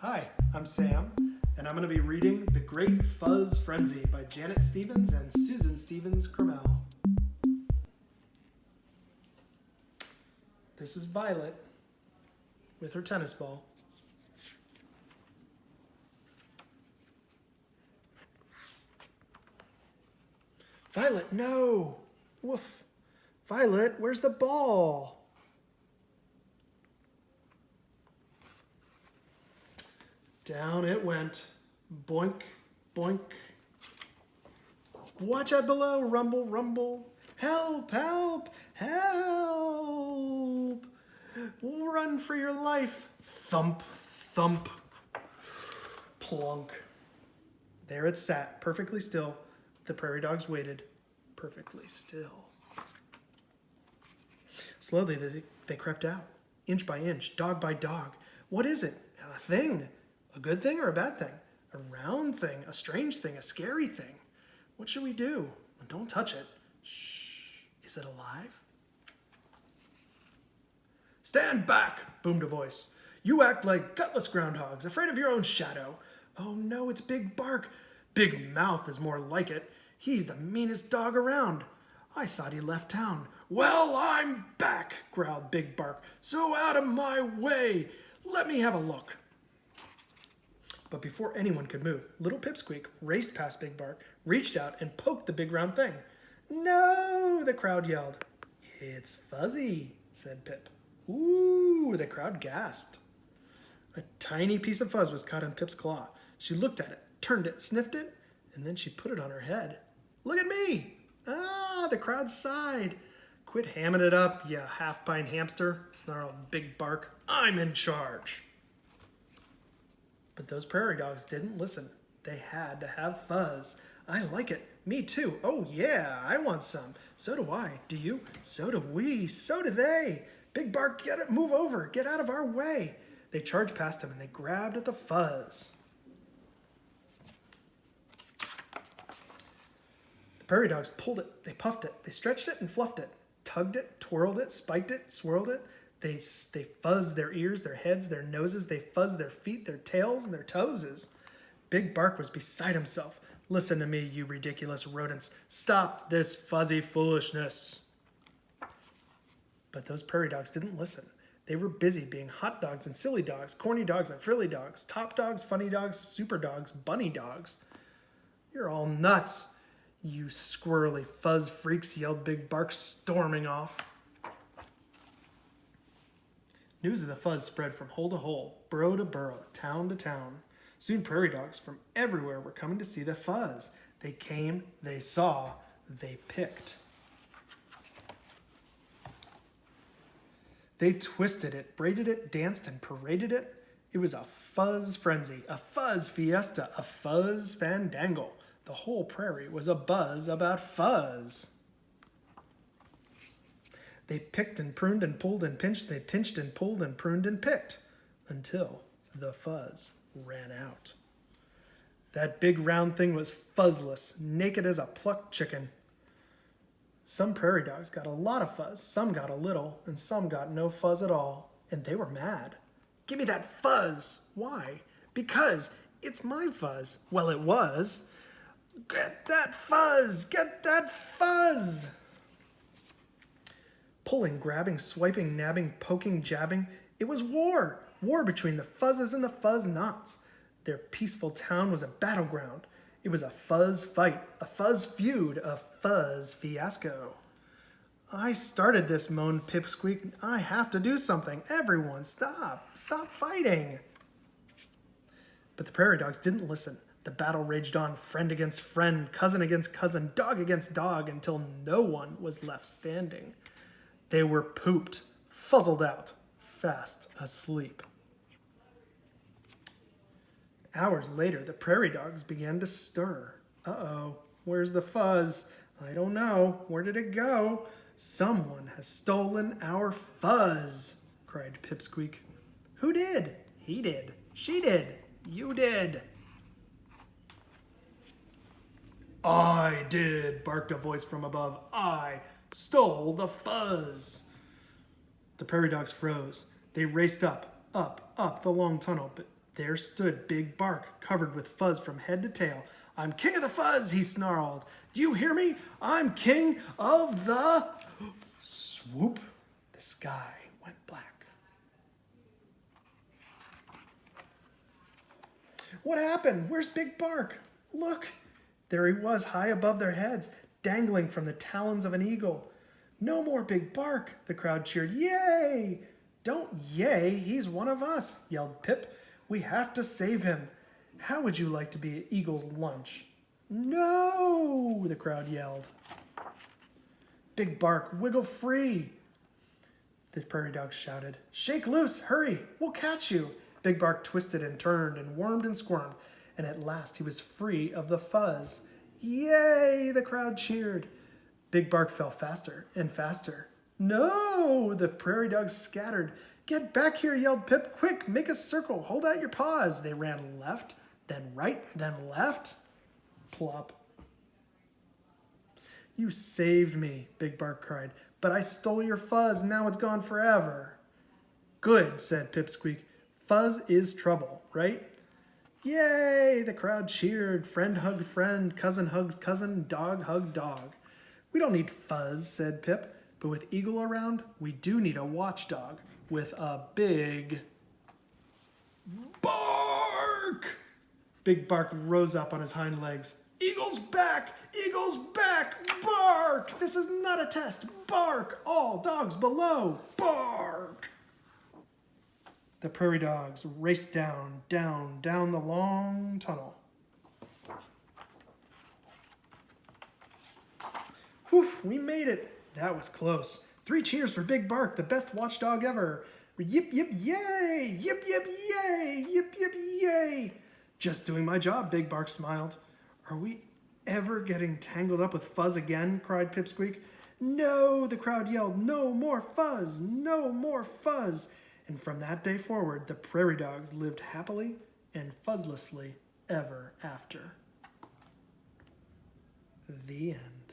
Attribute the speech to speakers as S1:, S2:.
S1: Hi, I'm Sam, and I'm going to be reading The Great Fuzz Frenzy by Janet Stevens and Susan Stevens Crummell. This is Violet with her tennis ball. Violet, no! Woof. Violet, where's the ball? Down it went. Boink, boink. Watch out below. Rumble, rumble. Help, help, help. Run for your life. Thump, thump. Plunk. There it sat, perfectly still. The prairie dogs waited, perfectly still. Slowly they crept out, inch by inch, dog by dog. What is it? A thing? A good thing or a bad thing? A round thing, a strange thing, a scary thing. What should we do? Don't touch it. Shh. Is it alive? Stand back, boomed a voice. You act like gutless groundhogs, afraid of your own shadow. Oh no, it's Big Bark. Big Mouth is more like it. He's the meanest dog around. I thought he left town. Well, I'm back, growled Big Bark. So out of my way. Let me have a look. But before anyone could move, little Pipsqueak raced past Big Bark, reached out, and poked the big round thing. No, the crowd yelled. It's Fuzzy, said Pip. Ooh, the crowd gasped. A tiny piece of fuzz was caught in Pip's claw. She looked at it, turned it, sniffed it, and then she put it on her head. Look at me! Ah, the crowd sighed. Quit hamming it up, you half-pint hamster, snarled Big Bark. I'm in charge. But those prairie dogs didn't listen. They had to have fuzz. I like it. Me too. Oh yeah, I want some. So do I. Do you? So do we. So do they. Big Bark, get it. Move over. Get out of our way. They charged past him and they grabbed at the fuzz. The prairie dogs pulled it. They puffed it. They stretched it and fluffed it. Tugged it, twirled it, spiked it, swirled it. They fuzzed their ears, their heads, their noses. They fuzzed their feet, their tails, and their toeses. Big Bark was beside himself. Listen to me, you ridiculous rodents. Stop this fuzzy foolishness. But those prairie dogs didn't listen. They were busy being hot dogs and silly dogs, corny dogs and frilly dogs, top dogs, funny dogs, super dogs, bunny dogs. You're all nuts, you squirrely fuzz freaks, yelled Big Bark, storming off. News of the fuzz spread from hole to hole, burrow to burrow, town to town. Soon prairie dogs from everywhere were coming to see the fuzz. They came, they saw, they picked. They twisted it, braided it, danced and paraded it. It was a fuzz frenzy, a fuzz fiesta, a fuzz fandangle. The whole prairie was abuzz about fuzz. They picked and pruned and pulled and pinched. They pinched and pulled and pruned and picked until the fuzz ran out. That big round thing was fuzzless, naked as a plucked chicken. Some prairie dogs got a lot of fuzz, some got a little, and some got no fuzz at all, and they were mad. Give me that fuzz. Why? Because it's my fuzz. Well, it was. Get that fuzz! Get that fuzz! Pulling, grabbing, swiping, nabbing, poking, jabbing. It was war. War between the fuzzes and the fuzz knots. Their peaceful town was a battleground. It was a fuzz fight, a fuzz feud, a fuzz fiasco. I started this, moaned Pipsqueak. I have to do something. Everyone, stop. Stop fighting. But the prairie dogs didn't listen. The battle raged on, friend against friend, cousin against cousin, dog against dog, until no one was left standing. They were pooped, fuzzled out, fast asleep. Hours later, the prairie dogs began to stir. Uh-oh, where's the fuzz? I don't know. Where did it go? Someone has stolen our fuzz, cried Pipsqueak. Who did? He did. She did. You did. I did, barked a voice from above. I stole the fuzz. The prairie dogs froze. They raced up the long tunnel, There stood Big Bark, covered with fuzz from head to tail. I'm king of the fuzz, he snarled. Do you hear me? I'm king of the... Swoop. The sky went black. What happened? Where's Big Bark? Look. There he was, high above their heads, dangling from the talons of an eagle. No more Big Bark, the crowd cheered. Yay! Don't yay, he's one of us, yelled Pip. We have to save him. How would you like to be Eagle's lunch? No, the crowd yelled. Big Bark, wiggle free, the prairie dog shouted. Shake loose, hurry, we'll catch you. Big Bark twisted and turned and wormed and squirmed, and at last he was free of the fuzz. Yay, the crowd cheered. Big Bark fell faster and faster. No, the prairie dogs scattered. Get back here, yelled Pip. Quick, make a circle. Hold out your paws. They ran left, then right, then left. Plop. You saved me, Big Bark cried. But I stole your fuzz. Now it's gone forever. Good, said Pipsqueak. Fuzz is trouble, right? Yay, the crowd cheered. Friend hugged friend, cousin hugged cousin, dog hugged dog. We don't need fuzz, said Pip. But with Eagle around, we do need a watchdog with a big bark. Big Bark rose up on his hind legs. Eagle's back! Eagle's back! Bark! This is not a test. Bark! All dogs below. Bark! The prairie dogs raced down the long tunnel. Whew, we made it. That was close. 3 cheers for Big Bark, the best watchdog ever. Yip, yip, yay! Yip, yip, yay! Yip, yip, yay! Just doing my job, Big Bark smiled. Are we ever getting tangled up with Fuzz again? Cried Pipsqueak. No, the crowd yelled. No more fuzz! No more fuzz! And from that day forward, the prairie dogs lived happily and fuzzlessly ever after. The end.